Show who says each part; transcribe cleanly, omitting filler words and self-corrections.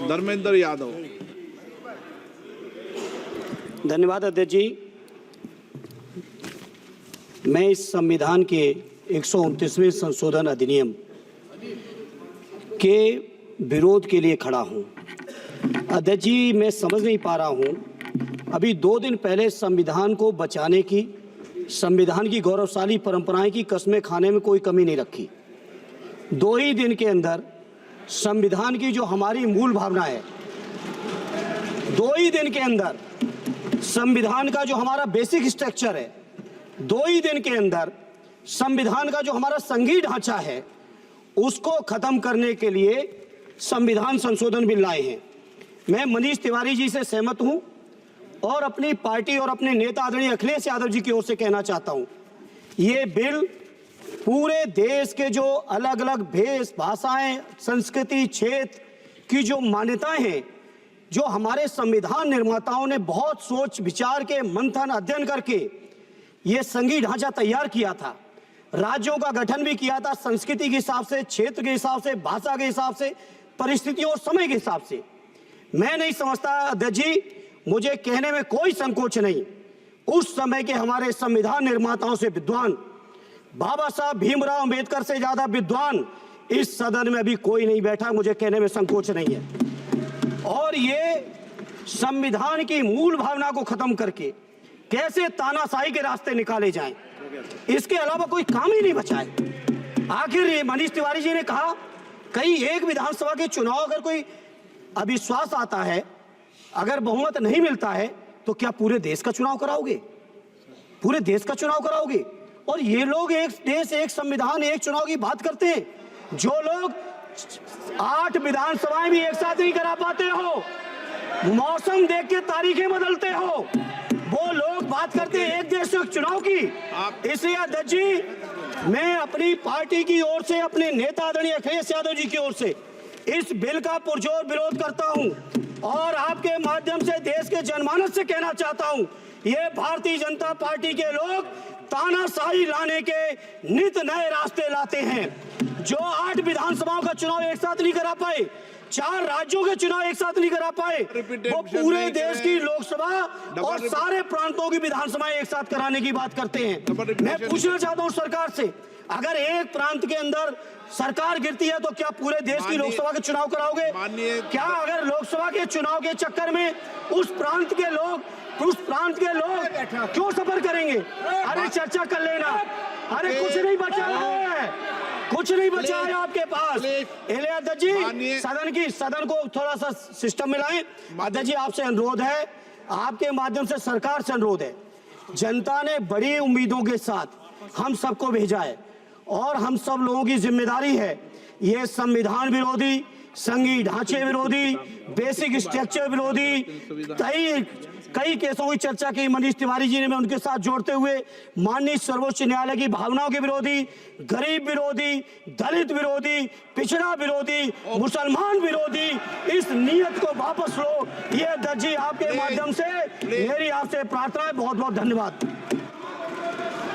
Speaker 1: धर्मेंद्र यादव।
Speaker 2: धन्यवाद अध्यक्ष जी। मैं इस संविधान के 129वें संशोधन अधिनियम के विरोध के लिए खड़ा हूं। अध्यक्ष जी, मैं समझ नहीं पा रहा हूं, अभी 2 दिन पहले संविधान को बचाने की, संविधान की गौरवशाली परंपराएं की कस्में खाने में कोई कमी नहीं रखी। 2 ही दिन के अंदर संविधान की जो हमारी मूल भावना है, 2 ही दिन के अंदर संविधान का जो हमारा बेसिक स्ट्रक्चर है, 2 ही दिन के अंदर संविधान का जो हमारा संघीय ढांचा है, उसको खत्म करने के लिए संविधान संशोधन बिल लाए हैं। मैं मनीष तिवारी जी से सहमत हूं और अपनी पार्टी और अपने नेता आदरणीय अखिलेश यादव जी की ओर से कहना चाहता हूं, ये बिल पूरे देश के जो अलग अलग भेष भाषाएं, संस्कृति, क्षेत्र की जो मान्यताएं हैं, जो हमारे संविधान निर्माताओं ने बहुत सोच विचार के मंथन अध्ययन करके ये संघीय ढांचा तैयार किया था, राज्यों का गठन भी किया था, संस्कृति के हिसाब से, क्षेत्र के हिसाब से, भाषा के हिसाब से, परिस्थितियों और समय के हिसाब से। मैं नहीं समझता अध्यक्ष जी, मुझे कहने में कोई संकोच नहीं, उस समय के हमारे संविधान निर्माताओं से विद्वान, बाबा साहब भीमराव अंबेडकर से ज्यादा विद्वान इस सदन में अभी कोई नहीं बैठा, मुझे कहने में संकोच नहीं है। और ये संविधान की मूल भावना को खत्म करके कैसे तानाशाही के रास्ते निकाले जाएं, इसके अलावा कोई काम ही नहीं बचा है। आखिर मनीष तिवारी जी ने कहा, कहीं एक विधानसभा के चुनाव अगर कोई अविश्वास आता है, अगर बहुमत नहीं मिलता है, तो क्या पूरे देश का चुनाव कराओगे? पूरे देश का चुनाव कराओगे? और ये लोग एक देश, एक संविधान, एक चुनाव की बात करते हैं। जो लोग 8 विधानसभाएं भी एक साथ नहीं करा पाते हो, मौसम देख के तारीखें बदलते हो, वो लोग बात करते हैं एक देश एक चुनाव की। इसलिए अध्यक्ष जी, मैं अपनी पार्टी की ओर से, अपने नेता आदरणीय अखिलेश यादव जी की ओर से इस बिल का पुरजोर विरोध करता हूं और आपके माध्यम से देश के जनमानस से कहना चाहता हूं, ये भारतीय जनता पार्टी के लोग तानाशाही लाने के नित नए रास्ते लाते हैं। जो 8 विधानसभाओं का चुनाव एक साथ नहीं करा पाए, 4 राज्यों के चुनाव एक साथ नहीं करा पाए, वो पूरे देश की लोकसभा और सारे प्रांतों की विधानसभाएं एक साथ कराने की बात करते हैं। मैं पूछना चाहता हूं सरकार से, अगर एक प्रांत के अंदर सरकार गिरती है तो क्या पूरे देश की लोकसभा के चुनाव कराओगे? क्या अगर लोकसभा के चुनाव के चक्कर में उस प्रांत के लोग क्यों सफर करेंगे? अरे चर्चा कर लेना, अरे कुछ नहीं बचा है, कुछ नहीं बचा है आपके पास। अध्यक्ष जी, सदन को थोड़ा सा सिस्टम में लाएं। अध्यक्ष जी, आपसे अनुरोध है, आपके माध्यम से सरकार से अनुरोध है, जनता ने बड़ी उम्मीदों के साथ हम सबको भेजा है और हम सब लोगों की जिम्मेदारी है, ये संविधान विरोधी, संघीय ढांचे विरोधी, बेसिक स्ट्रक्चर विरोधी कई केसों की चर्चा की मनीष तिवारी जी ने, मैं उनके साथ जोड़ते हुए माननीय सर्वोच्च न्यायालय की भावनाओं के विरोधी, गरीब विरोधी, दलित विरोधी, पिछड़ा विरोधी, मुसलमान विरोधी, इस नीयत को वापस लो। ये अध्यक्ष जी, आपके माध्यम से मेरी आपसे प्रार्थना है। बहुत बहुत धन्यवाद।